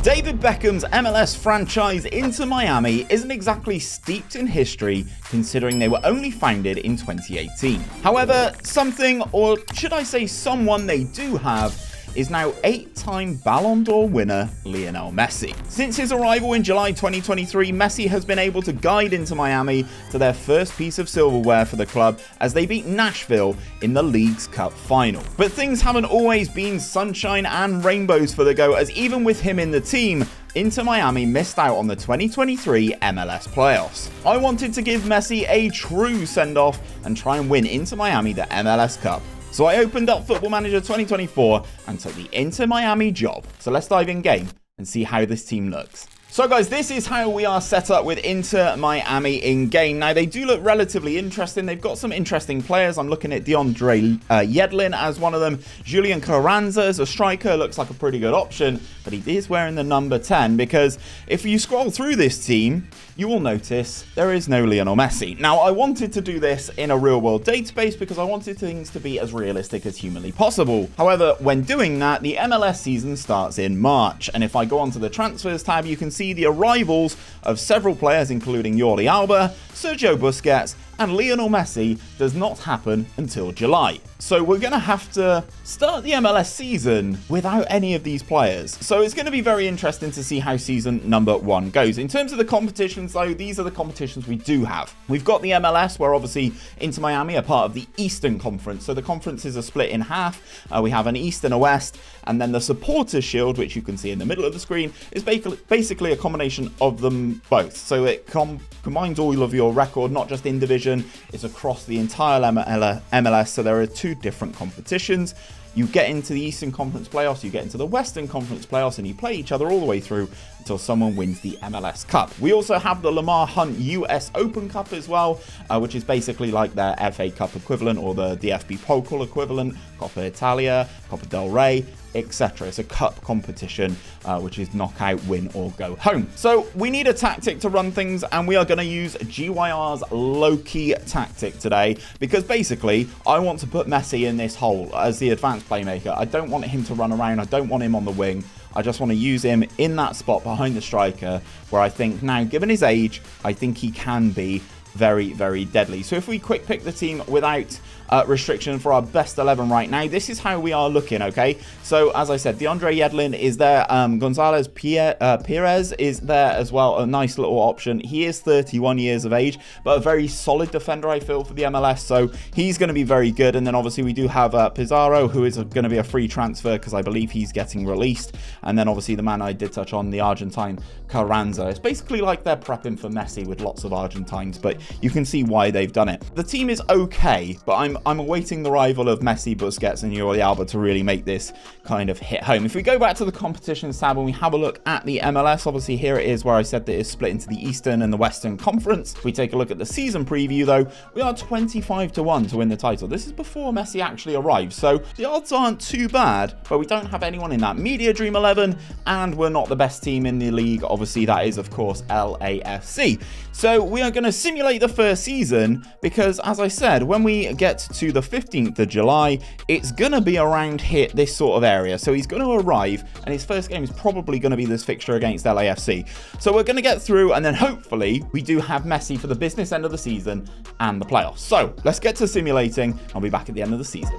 David Beckham's MLS franchise Inter Miami isn't exactly steeped in history, considering they were only founded in 2018. However, something, or should I say someone they do have, is now 8-time Ballon d'Or winner Lionel Messi. Since his arrival in July 2023, Messi has been able to guide Inter Miami to their first piece of silverware for the club as they beat Nashville in the League's Cup final. But things haven't always been sunshine and rainbows for the GOAT, as even with him in the team, Inter Miami missed out on the 2023 MLS Playoffs. I wanted to give Messi a true send-off and try and win Inter Miami the MLS Cup. So I opened up Football Manager 2024 and took the Inter Miami job. So let's dive in game and see how this team looks. So guys, this is how we are set up with Inter Miami in game. Now they do look relatively interesting. They've got some interesting players. I'm looking at 𝗕𝗨𝗬𝗜 as one of them. Julian Carranza as a striker looks like a pretty good option, but he is wearing the number 10 because if you scroll through this team, you will notice there is no Lionel Messi. Now I wanted to do this in a real world database because I wanted things to be as realistic as humanly possible. However, when doing that, the MLS season starts in March, and if I go onto the transfers tab, you can see the arrivals of several players including 𝗕𝗨𝗬𝗘𝗓, Sergio Busquets, and Lionel Messi does not happen until July. So we're going to have to start the MLS season without any of these players. So it's going to be very interesting to see how season number 1 goes. In terms of the competitions though, these are the competitions we do have. We've got the MLS, where obviously Inter Miami are part of the Eastern Conference. So the conferences are split in half. We have an East and a West. And then the Supporters Shield, which you can see in the middle of the screen, is basically a combination of them both. So it combines all of your record, not just in division, it's across the entire MLS. So there are 2 different competitions. You get into the Eastern Conference Playoffs, you get into the Western Conference Playoffs, and you play each other all the way through until someone wins the MLS Cup. We also have the Lamar Hunt US Open Cup as well, which is basically like their FA Cup equivalent or the DFB Pokal equivalent, Coppa Italia, Coppa del Rey, etc. It's a cup competition, which is knockout, win or go home. So we need a tactic to run things, and we are going to use GYR's low-key tactic today because basically I want to put Messi in this hole as the advanced playmaker. I don't want him to run around. I don't want him on the wing. I just want to use him in that spot behind the striker where I think now, given his age, I think he can be very, very deadly. So if we quick pick the team without restriction for our best 11 right now, this is how we are looking, okay? So as I said, 𝗕𝗨𝗬𝗜 is there, Gonzalez Perez is there as well, a nice little option. He is 31 years of age, but a very solid defender, I feel, for the MLS, so he's going to be very good. And then obviously we do have Pizarro, who is going to be a free transfer because I believe he's getting released. And then obviously the man I did touch on, the Argentine Carranza. It's basically like they're prepping for Messi with lots of Argentines, but you can see why they've done it. The team is okay, but I'm awaiting the arrival of Messi, Busquets, and 𝗕𝗨𝗬𝗓 to really make this kind of hit home. If we go back to the competitions tab and we have a look at the MLS, obviously here it is where I said that it's split into the Eastern and the Western Conference. If we take a look at the season preview though, we are 25-1 to win the title. This is before Messi actually arrives, so the odds aren't too bad, but we don't have anyone in that media dream 11, and we're not the best team in the league. Obviously that is of course LAFC. So we are going to simulate the first season because, as I said, when we get to the 15th of July, it's going to be around this sort of area. So he's going to arrive, and his first game is probably going to be this fixture against LAFC. So we're going to get through, and then hopefully we do have Messi for the business end of the season and the playoffs. So let's get to simulating. I'll be back at the end of the season.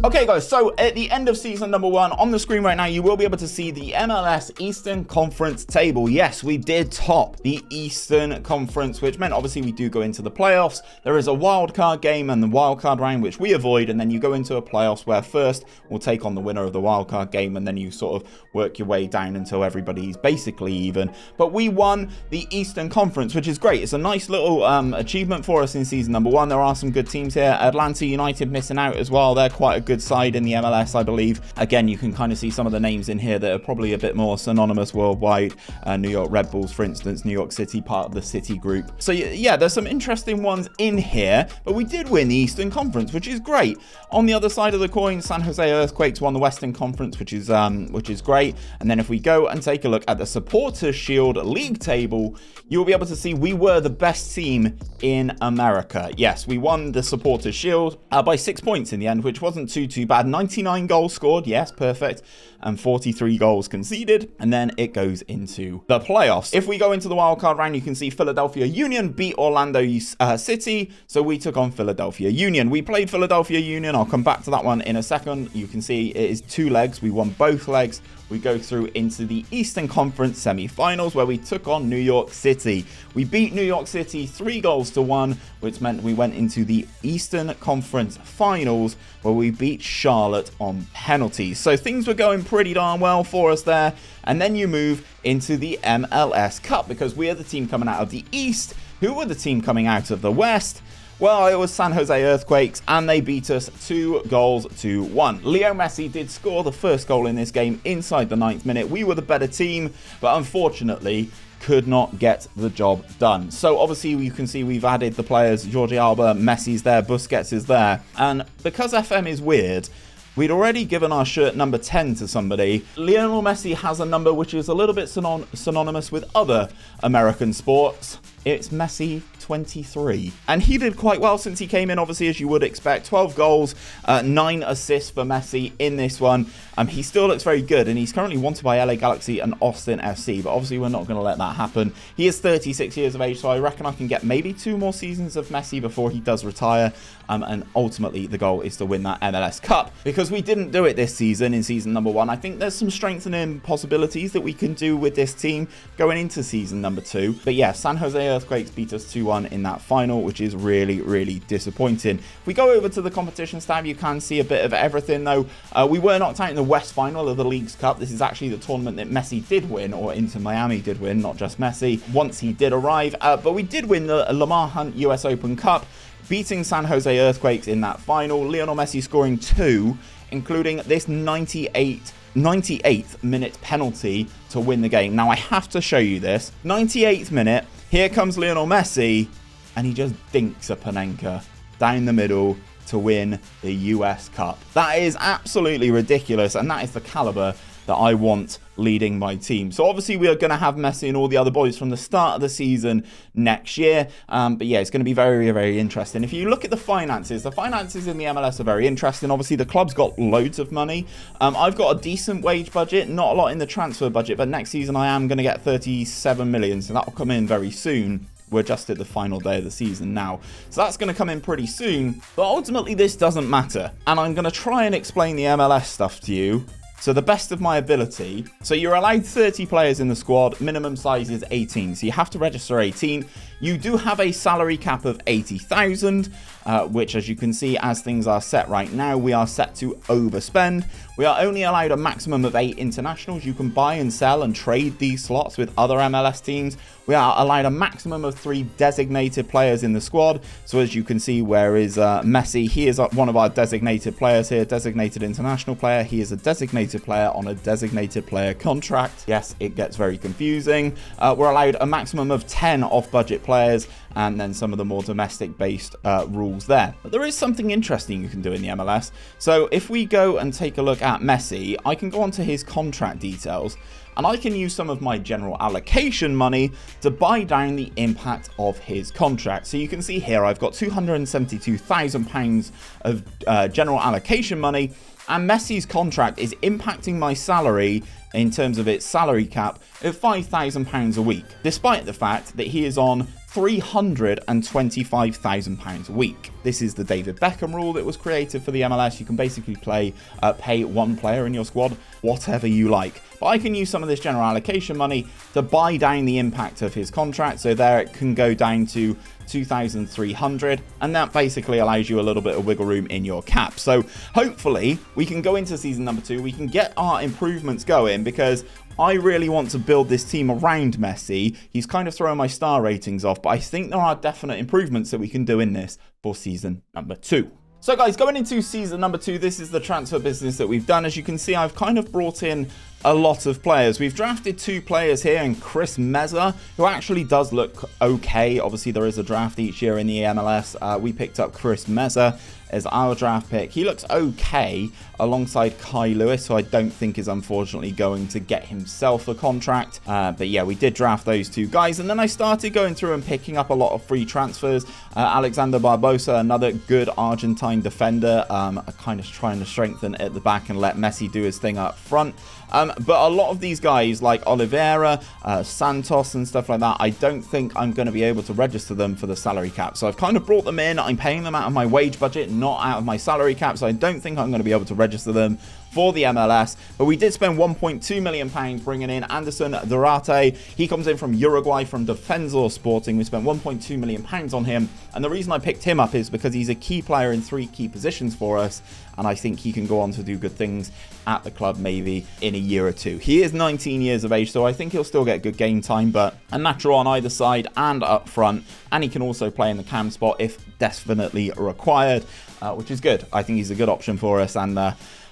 Okay guys, so at the end of season number 1, on the screen right now, you will be able to see the MLS Eastern Conference table. Yes, we did top the Eastern Conference, which meant obviously we do go into the playoffs. There is a wildcard game and the wildcard round, which we avoid, and then you go into a playoffs where first we'll take on the winner of the wildcard game, and then you sort of work your way down until everybody's basically even. But we won the Eastern Conference, which is great. It's a nice little achievement for us in season number 1. There are some good teams here. Atlanta United missing out as well. They're quite a good side in the MLS, I believe. Again, you can kind of see some of the names in here that are probably a bit more synonymous worldwide. New York Red Bulls, for instance, New York City, part of the City Group. So yeah, there's some interesting ones in here, but we did win the Eastern Conference, which is great. On the other side of the coin, San Jose Earthquakes won the Western Conference, which is great. And then if we go and take a look at the Supporters Shield League table, you'll be able to see we were the best team in America. Yes, we won the Supporters Shield by 6 points in the end, which wasn't too bad. 99 goals scored, yes, perfect, and 43 goals conceded. And then it goes into the playoffs. If we go into the wildcard round, you can see Philadelphia Union beat Orlando City, so we took on Philadelphia Union. We played Philadelphia Union. I'll come back to that one in a second. You can see it is 2 legs. We won both legs. We go through into the Eastern Conference semi-finals, where we took on New York City. We beat New York City 3-1, which meant we went into the Eastern Conference finals, where we beat Charlotte on penalties. So things were going pretty darn well for us there. And then you move into the MLS Cup, because we are the team coming out of the East. Who were the team coming out of the West? Well, it was San Jose Earthquakes, and they beat us 2-1. Leo Messi did score the first goal in this game inside the 9th minute. We were the better team, but unfortunately could not get the job done. So obviously you can see we've added the players. Jordi Alba, Messi's there, Busquets is there. And because FM is weird, we'd already given our shirt number 10 to somebody. Lionel Messi has a number which is a little bit synonymous with other American sports. It's Messi 23. And he did quite well since he came in, obviously, as you would expect. 12 goals, 9 assists for Messi in this one. He still looks very good, and he's currently wanted by LA Galaxy and Austin FC, but obviously we're not going to let that happen. He is 36 years of age, so I reckon I can get maybe 2 more seasons of Messi before he does retire. And ultimately, the goal is to win that MLS Cup, because we didn't do it this season in season number 1. I think there's some strengthening possibilities that we can do with this team going into season number 2. But yeah, San Jose Earthquakes beat us 2-1 in that final, which is really disappointing. If we go over to the competition tab, you can see a bit of everything, though. We were knocked out in the West final of the League's Cup. This is actually the tournament that Messi did win, or Inter Miami did win, not just Messi, once he did arrive. But we did win the Lamar Hunt US Open Cup, beating San Jose Earthquakes in that final. Lionel Messi scoring 2, including this 98th minute penalty to win the game. Now I have to show you this. 98th minute, here comes Lionel Messi, and he just dinks a Panenka down the middle to win the US Cup. That is absolutely ridiculous, and that is the caliber that I want leading my team. So obviously we are going to have Messi and all the other boys from the start of the season next year. But yeah, it's going to be very interesting. If you look at the finances in the MLS are very interesting. Obviously the club's got loads of money. I've got a decent wage budget, not a lot in the transfer budget, but next season I am going to get 37 million, so that will come in very soon. We're just at the final day of the season now, so that's going to come in pretty soon. But ultimately this doesn't matter, and I'm going to try and explain the MLS stuff to you to the best of my ability. So you're allowed 30 players in the squad. Minimum size is 18, so you have to register 18. You do have a salary cap of 80,000, which, as you can see, as things are set right now, we are set to overspend. We are only allowed a maximum of 8 internationals. You can buy and sell and trade these slots with other MLS teams. We are allowed a maximum of 3 designated players in the squad. So as you can see, where is Messi? He is one of our designated players here, designated international player. He is a designated player on a designated player contract. Yes, it gets very confusing. We're allowed a maximum of 10 off-budget players, and then some of the more domestic-based rules there. But there is something interesting you can do in the MLS. So if we go and take a look at Messi, I can go onto his contract details, and I can use some of my general allocation money to buy down the impact of his contract. So you can see here I've got £272,000 of general allocation money, and Messi's contract is impacting my salary in terms of its salary cap of £5,000 a week, despite the fact that he is on £325,000 a week. This is the David Beckham rule that was created for the MLS. You can basically pay one player in your squad whatever you like. But I can use some of this general allocation money to buy down the impact of his contract. So there it can go down to 2,300, and that basically allows you a little bit of wiggle room in your cap. So hopefully we can go into season number 2, we can get our improvements going, because I really want to build this team around Messi. He's kind of throwing my star ratings off, but I think there are definite improvements that we can do in this for season number 2. So guys, going into season number 2, this is the transfer business that we've done. As you can see, I've kind of brought in a lot of players. We've drafted 2 players here, and 𝗕𝗏𝗬𝗘𝗬, who actually does look okay. Obviously, there is a draft each year in the MLS. We picked up 𝗕𝗏𝗬𝗘𝗬 as our draft pick. He looks okay alongside Kai Lewis, who I don't think is unfortunately going to get himself a contract. But yeah, we did draft those 2 guys. And then I started going through and picking up a lot of free transfers. Alexander Barbosa, another good Argentine defender, kind of trying to strengthen at the back and let Messi do his thing up front. But a lot of these guys like Oliveira, Santos and stuff like that, I don't think I'm going to be able to register them for the salary cap. So I've kind of brought them in. I'm paying them out of my wage budget, not out of my salary cap. So I don't think I'm going to be able to register them for the MLS. But we did spend £1.2 million bringing in 𝗕𝗨𝗬𝗘𝗚. He comes in from Uruguay, from Defensor Sporting. We spent £1.2 million on him. And the reason I picked him up is because he's a key player in 3 key positions for us. And I think he can go on to do good things at the club maybe in a year or 2. He is 19 years of age, so I think he'll still get good game time, but a natural on either side and up front. And he can also play in the cam spot if definitely required, which is good. I think he's a good option for us, and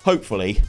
hopefully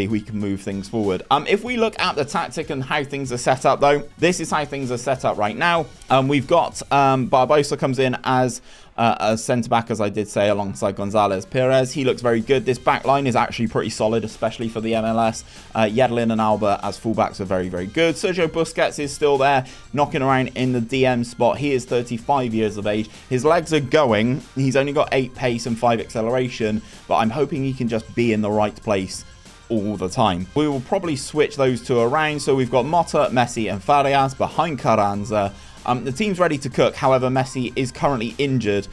we can move things forward. If we look at the tactic and how things are set up, though, this is how things are set up right now. We've got Barbosa comes in as a centre-back, as I did say, alongside Gonzalez Perez. He looks very good. This back line is actually pretty solid, especially for the MLS. Yedlin and Alba as fullbacks are very, very good. Sergio Busquets is still there, knocking around in the DM spot. He is 35 years of age. His legs are going. He's only got 8 pace and 5 acceleration, but I'm hoping he can just be in the right place all the time. We will probably switch those 2 around. So we've got Motta, Messi and Farias behind Carranza. The team's ready to cook. However, Messi is currently injured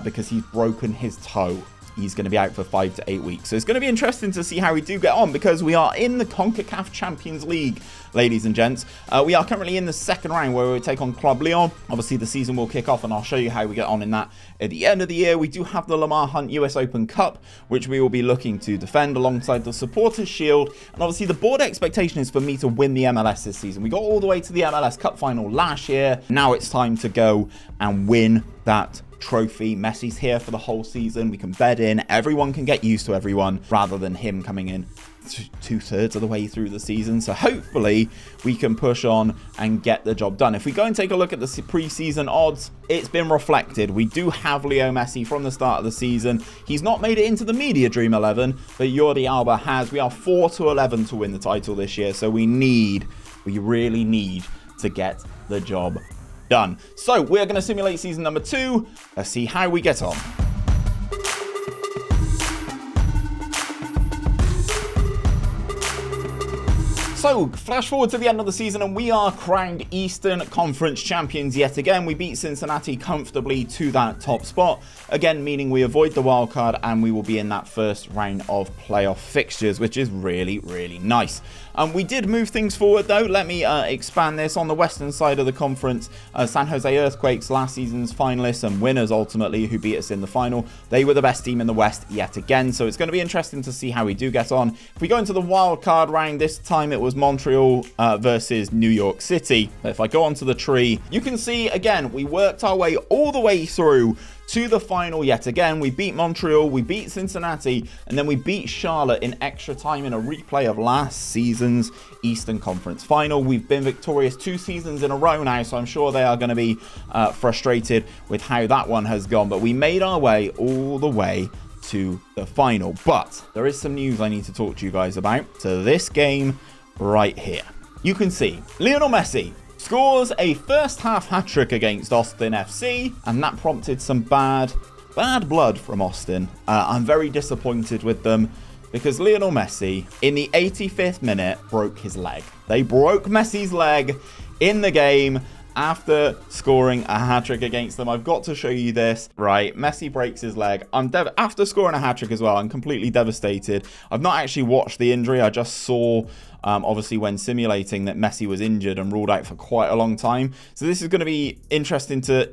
because he's broken his toe. He's going to be out for 5 to 8 weeks. So it's going to be interesting to see how we do get on, because we are in the CONCACAF Champions League, ladies and gents. We are currently in the 2nd round where we take on Club Lyon. Obviously, the season will kick off, and I'll show you how we get on in that at the end of the year. We do have the Lamar Hunt US Open Cup, which we will be looking to defend alongside the Supporters Shield. And obviously, the board expectation is for me to win the MLS this season. We got all the way to the MLS Cup final last year. Now it's time to go and win that trophy. Messi's here for the whole season. We can bed in. Everyone can get used to everyone rather than him coming in 2/3 of the way through the season. So hopefully we can push on and get the job done. If we go and take a look at the preseason odds, it's been reflected. We do have Leo Messi from the start of the season. He's not made it into the media dream 11, but Jordi Alba has. We are 4-11 to win the title this year. So we really need to get the job done. So we're going to simulate season number 2. Let's see how we get on. So, flash forward to the end of the season, and we are crowned Eastern Conference champions yet again. We beat Cincinnati comfortably to that top spot, again meaning we avoid the wild card and we will be in that first round of playoff fixtures, which is really, really nice. We did move things forward, though. Let me expand this. On the western side of the conference, San Jose Earthquakes, last season's finalists and winners ultimately, who beat us in the final, they were the best team in the West yet again. So it's going to be interesting to see how we do get on. If we go into the wild card round, this time it was Montreal versus New York City. If I go onto the tree, you can see again we worked our way all the way through to the final yet again. We beat Montreal, we beat Cincinnati, and then we beat Charlotte in extra time in a replay of last season's Eastern Conference final. We've been victorious 2 seasons in a row now, so I'm sure they are going to be frustrated with how that one has gone. But we made our way all the way to the final. But there is some news I need to talk to you guys about. So this game right here, you can see Lionel Messi scores a first half hat-trick against Austin FC, and that prompted some bad blood from Austin. I'm very disappointed with them because Lionel Messi, in the 85th minute, broke his leg. They broke Messi's leg in the game after scoring a hat-trick against them. I've got to show you this. Right, Messi breaks his leg. After scoring a hat-trick as well, I'm completely devastated. I've not actually watched the injury. I just saw, obviously, when simulating that Messi was injured and ruled out for quite a long time. So this is going to be interesting to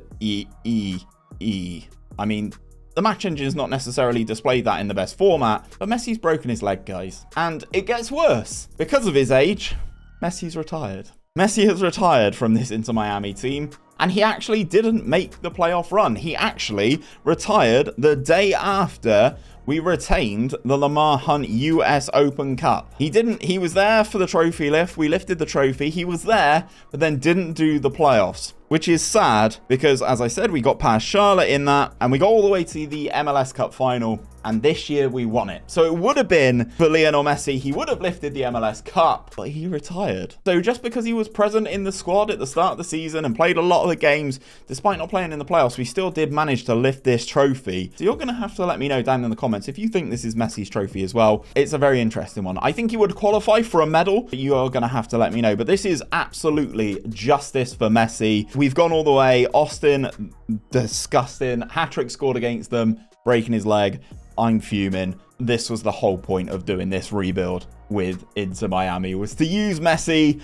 I mean, the match engine's not necessarily displayed that in the best format, but Messi's broken his leg, guys. And it gets worse. Because of his age, Messi's retired. Messi has retired from this Inter Miami team. And he actually didn't make the playoff run. He actually retired the day after we retained the 𝗕𝗪𝗡𝗡𝗚 US Open Cup. He was there for the trophy lift. We lifted the trophy. He was there, but then didn't do the playoffs, which is sad because, as I said, we got past Charlotte in that and we got all the way to the MLS Cup final. And this year we won it. So it would have been for Lionel Messi. He would have lifted the MLS Cup, but he retired. So just because he was present in the squad at the start of the season and played a lot of the games, despite not playing in the playoffs, we still did manage to lift this trophy. So you're going to have to let me know down in the comments if you think this is Messi's trophy as well. It's a very interesting one. I think he would qualify for a medal. You are going to have to let me know. But this is absolutely justice for Messi. We've gone all the way. Austin, disgusting. Hat-trick scored against them, breaking his leg. I'm fuming. This was the whole point of doing this rebuild with Inter Miami, was to use Messi,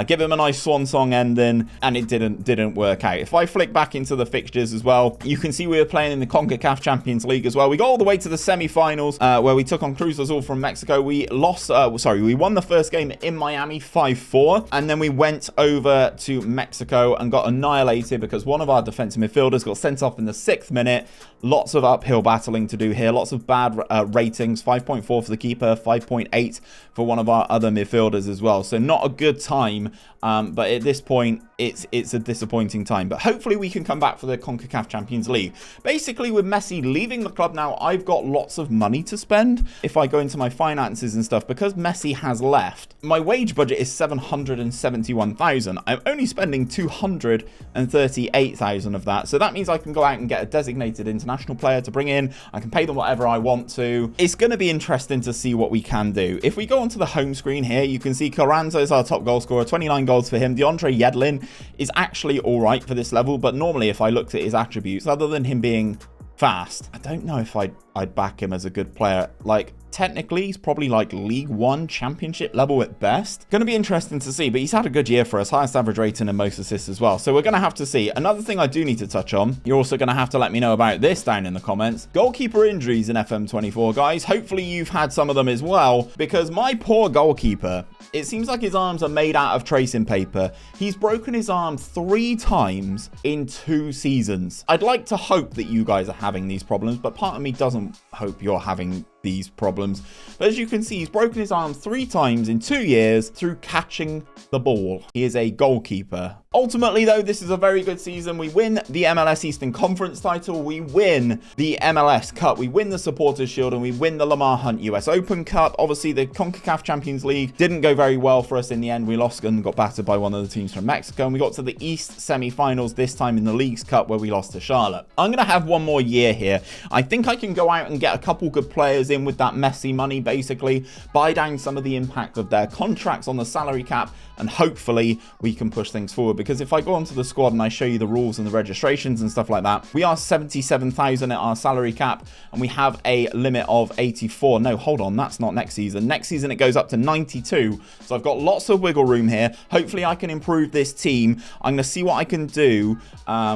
give him a nice swan song ending, and it didn't work out. If I flick back into the fixtures as well, you can see we were playing in the 𝗕𝗎𝗡 Champions League as well. We got all the way to the semi-finals where we took on Cruz Azul from Mexico. We won the first game in Miami 5-4, and then we went over to Mexico and got annihilated because one of our defensive midfielders got sent off in the 6th minute. Lots of uphill battling to do here. Lots of bad ratings. 5.4 for the keeper, 5.8 for one of our other midfielders as well. So not a good time, but at this point, it's a disappointing time. But hopefully we can come back for the 𝗕𝗎𝗡 Champions League. Basically, with Messi leaving the club now, I've got lots of money to spend. If I go into my finances and stuff, because Messi has left, my wage budget is 771,000. I'm only spending 238,000 of that. So that means I can go out and get a designated international player to bring in. I can pay them whatever I want to. It's going to be interesting to see what we can do. If we go onto the home screen here, you can see Carranza is our top goal scorer, 29 goals for him. 𝗕𝗓𝗓𝗓 is actually all right for this level, but normally if I looked at his attributes, other than him being fast, I don't know if I'd back him as a good player. Like, technically, he's probably like League One championship level at best. Going to be interesting to see, but he's had a good year for us. Highest average rating and most assists as well. So we're going to have to see. Another thing I do need to touch on, you're also going to have to let me know about this down in the comments. Goalkeeper injuries in FM24, guys. Hopefully you've had some of them as well, because my poor goalkeeper, it seems like his arms are made out of tracing paper. He's broken his arm 3 times in 2 seasons. I'd like to hope that you guys are having these problems, but part of me doesn't hope you're having these problems. But as you can see, he's broken his arm 3 times in 2 years through catching the ball. He is a goalkeeper. Ultimately, though, this is a very good season. We win the MLS Eastern Conference title. We win the MLS Cup. We win the Supporters Shield, and we win the 𝗕𝗪𝗡𝗡𝗚 US Open Cup. Obviously, the 𝗕𝗎𝗡 Champions League didn't go very well for us in the end. We lost and got battered by one of the teams from Mexico, and we got to the East semi-finals, this time in the Leagues Cup, where we lost to Charlotte. I'm going to have one more year here. I think I can go out and get a couple good players in with that Messi money, basically buy down some of the impact of their contracts on the salary cap, and hopefully we can push things forward. Because if I go onto the squad and I show you the rules and the registrations and stuff like that, we are 77,000 at our salary cap, and we have a limit of 84. No, hold on, that's not next season. Next season it goes up to 92. So I've got lots of wiggle room here. Hopefully I can improve this team. I'm going to see what I can do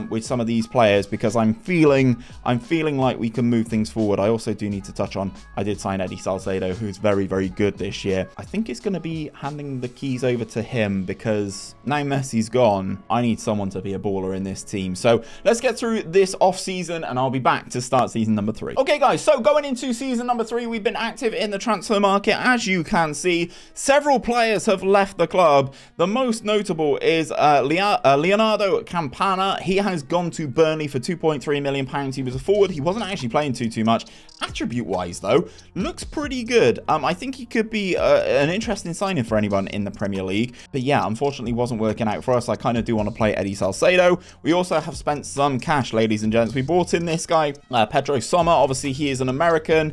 with some of these players, because I'm feeling like we can move things forward. I also do need to touch on, I did sign 𝗕𝗨𝗬𝗓, who's very, very good this year. I think it's going to be handing the keys over to him, because now Messi's gone, I need someone to be a baller in this team. So let's get through this off season, and I'll be back to start season number 3. Okay, guys, so going into season number 3, we've been active in the transfer market. As you can see, several players have left the club. The most notable is Leonardo Campana. He has gone to Burnley for £2.3 million. He was a forward. He wasn't actually playing too much. Attribute wise, though, looks pretty good. I think he could be an interesting signing for anyone in the Premier League. But yeah, unfortunately wasn't working out for us. I kind of do want to play 𝗕𝗨𝗬𝗘. We also have spent some cash, ladies and gents. We brought in this guy, Pedro Sommer. Obviously, he is an American.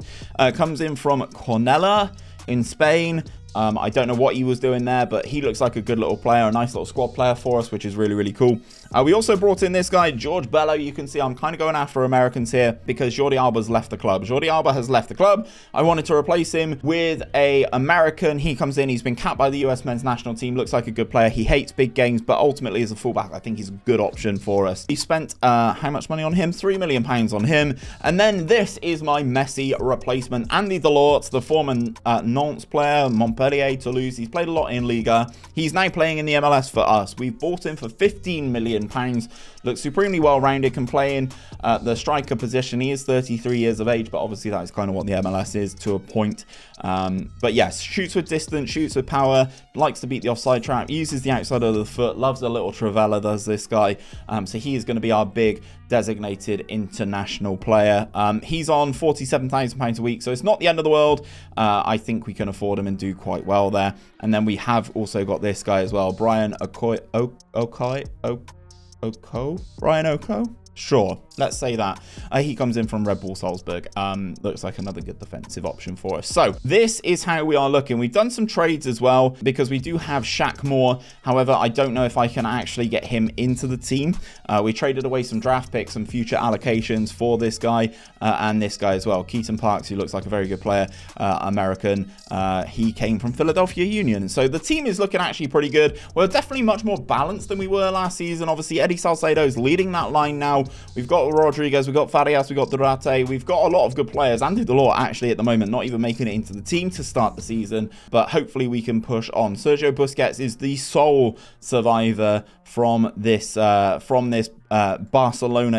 Comes in from 𝗕𝗨𝗬𝗓 in Spain. I don't know what he was doing there, but he looks like a good little player, a nice little squad player for us, which is really, really cool. We also brought in this guy, George Bello. You can see I'm kind of going after Americans here because Jordi Alba's left the club. Jordi Alba has left the club. I wanted to replace him with a American. He comes in. He's been capped by the US men's national team. Looks like a good player. He hates big games, but ultimately as a fullback, I think he's a good option for us. We spent how much money on him? £3 million on him. And then this is my Messi replacement, Andy Delort, the former Nantes player, Montpellier Montpellier, Toulouse. He's played a lot in Liga. He's now playing in the MLS for us. We've bought him for £15 million. Looks supremely well-rounded, can play in the striker position. He is 33 years of age, but obviously that is kind of what the MLS is to a point. But yes, shoots with distance, shoots with power, likes to beat the offside trap, uses the outside of the foot, loves a little 𝗕𝗨𝗬𝗓, does this guy. So he is going to be our big designated international player. He's on £47,000 a week, so it's not the end of the world. I think we can afford him and do quite well there. And then we have also got this guy as well, Brian 𝗕𝗨𝗬𝗓. Sure, let's say that. He comes in from Red Bull Salzburg. Looks like another good defensive option for us. So this is how we are looking. We've done some trades as well because we do have Shaq Moore. However, I don't know if I can actually get him into the team. We traded away some draft picks, some future allocations for this guy and this guy as well. Keaton Parks, who looks like a very good player, American. He came from Philadelphia Union. So the team is looking actually pretty good. We're definitely much more balanced than we were last season. Obviously, Eddie Salcedo is leading that line now. We've got Rodriguez, we've got Farias, we've got 𝗕𝗨𝗬𝗓. We've got a lot of good players. 𝗕𝗨𝗬𝗓 actually at the moment not even making it into the team to start the season, but hopefully we can push on. Sergio Busquets is the sole survivor from this Barcelona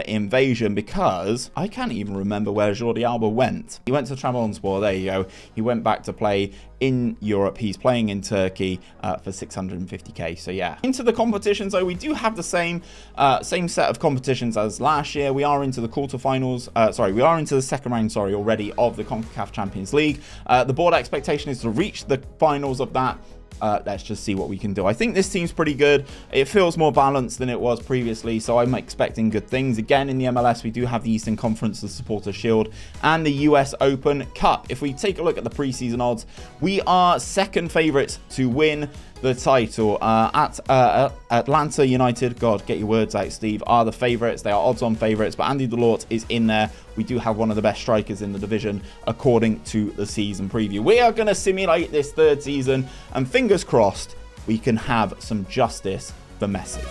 invasion, because I can't even remember where Jordi Alba went. He went to Trabzonspor. There you go. He went back to play in Europe. He's playing in Turkey for 650k. So yeah, into the competitions though, we do have the same set of competitions as last year. We are into the quarterfinals. We are into the second round already of the CONCACAF Champions League. The board expectation is to reach the finals of that. Let's just see what we can do. I think this team's pretty good. It feels more balanced than it was previously, so I'm expecting good things. Again, in the MLS, we do have the Eastern Conference, the Supporters Shield, and the US Open Cup. If we take a look at the preseason odds, we are second favourites to win the title. Atlanta United, God, get your words out, Steve, are the favourites. They are odds-on favourites, but 𝗕𝗨𝗬𝗓 is in there. We do have one of the best strikers in the division, according to the season preview. We are going to simulate this third season, and fingers crossed, we can have some justice for Messi.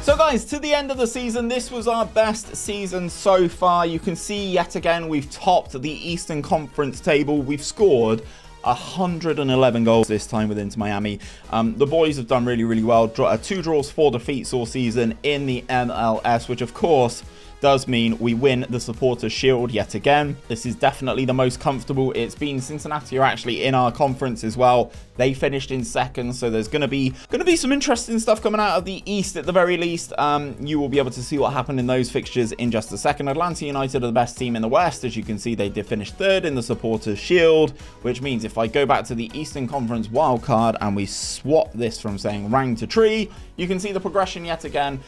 So guys, to the end of the season, this was our best season so far. You can see yet again, we've topped the Eastern Conference table. We've scored 111 goals this time with Inter Miami. The boys have done really, really well. 2 draws, 4 defeats all season in the MLS, which of course does mean we win the Supporters Shield yet again. This is definitely the most comfortable it's been. Cincinnati are actually in our conference as well. They finished in second, so there's gonna be some interesting stuff coming out of the East at the very least. You will be able to see what happened in those fixtures in just a second. Atlanta United are the best team in the West. As you can see, they did finish third in the Supporters Shield, which means if I go back to the Eastern Conference wildcard and we swap this from saying rang to tree, you can see the progression yet again.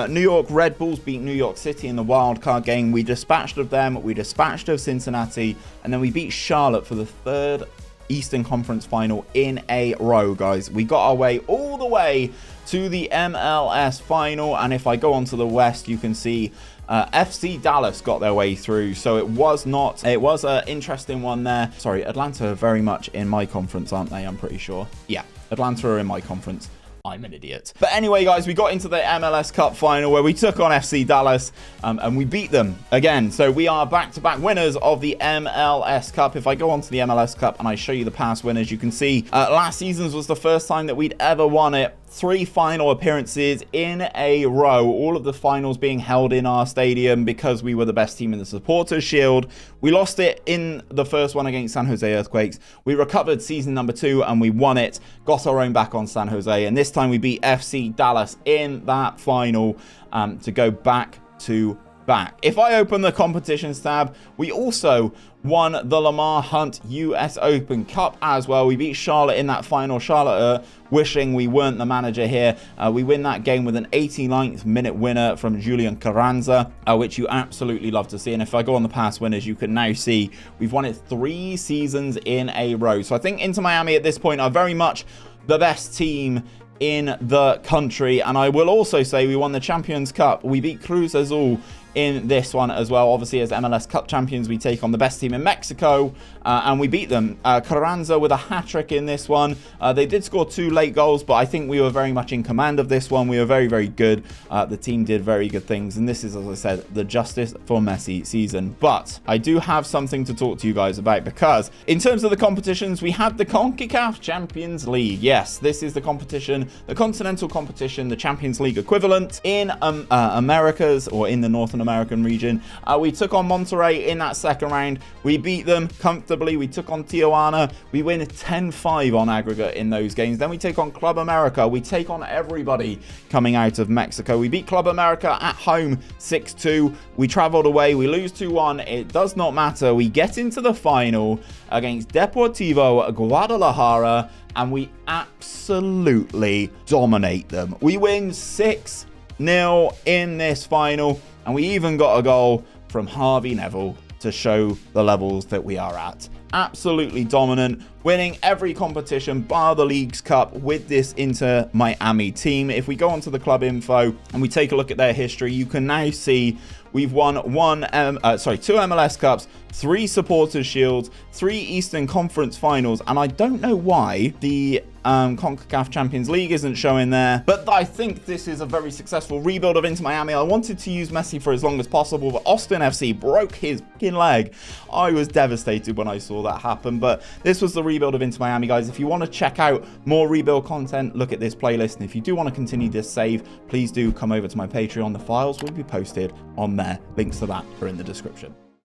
New York Red Bulls beat New York City in the wildcard game. We dispatched of them, we dispatched of Cincinnati, and then we beat Charlotte for the third Eastern Conference final in a row, guys. We got our way all the way to the MLS final, and if I go on to the West, you can see FC Dallas got their way through, so it was an interesting one there. Sorry, Atlanta are very much in my conference, aren't they? I'm pretty sure. Yeah, Atlanta are in my conference. I'm an idiot. But anyway, guys, we got into the MLS Cup final where we took on FC Dallas and we beat them again. So we are back-to-back winners of the MLS Cup. If I go on to the MLS Cup and I show you the past winners, you can see last season's was the first time that we'd ever won it. 3 final appearances in a row, all of the finals being held in our stadium because we were the best team in the Supporters Shield. We lost it in the first one against San Jose Earthquakes. We recovered season number 2 and we won it, got our own back on San Jose, and this time we beat FC Dallas in that final to go back to back. If I open the competitions tab, we also won the Lamar Hunt US Open Cup as well. We beat Charlotte in that final. Charlotte wishing we weren't the manager here. We win that game with an 89th minute winner from Julian Carranza, which you absolutely love to see. And if I go on the past winners, you can now see we've won it 3 seasons in a row. So I think Inter Miami at this point are very much the best team in the country. And I will also say we won the Champions Cup. We beat Cruz Azul in this one as well. Obviously, as MLS Cup champions, we take on the best team in Mexico, and we beat them. Carranza with a hat-trick in this one. They did score 2 late goals, but I think we were very much in command of this one. We were very, very good. The team did very good things, and this is, as I said, the justice for Messi season. But I do have something to talk to you guys about, because in terms of the competitions, we had the CONCACAF Champions League. Yes, this is the competition, the continental competition, the Champions League equivalent in Americas, or in the North American region. We took on Monterrey in that second round. We beat them comfortably. We took on Tijuana. We win 10-5 on aggregate in those games. Then we take on Club America. We take on everybody coming out of Mexico. We beat Club America at home 6-2. We traveled away. We lose 2-1. It does not matter. We get into the final against Deportivo Guadalajara, and we absolutely dominate them. We win 6-0 in this final, and we even got a goal from 𝗕𝗨𝗬𝗓 to show the levels that we are at. Absolutely dominant, winning every competition bar the Leagues Cup with this Inter Miami team. If we go onto the club info and we take a look at their history, you can now see we've won 2 MLS Cups, 3 Supporters Shields, 3 Eastern Conference Finals, and I don't know why the CONCACAF Champions League isn't showing there, but I think this is a very successful rebuild of Inter Miami. I wanted to use Messi for as long as possible, but Austin FC broke his fucking leg. I was devastated when I saw that happen, but this was the rebuild of Inter Miami, guys. If you want to check out more rebuild content, look at this playlist, and if you do want to continue this save, please do come over to my Patreon. The files will be posted on there. Links to that are in the description.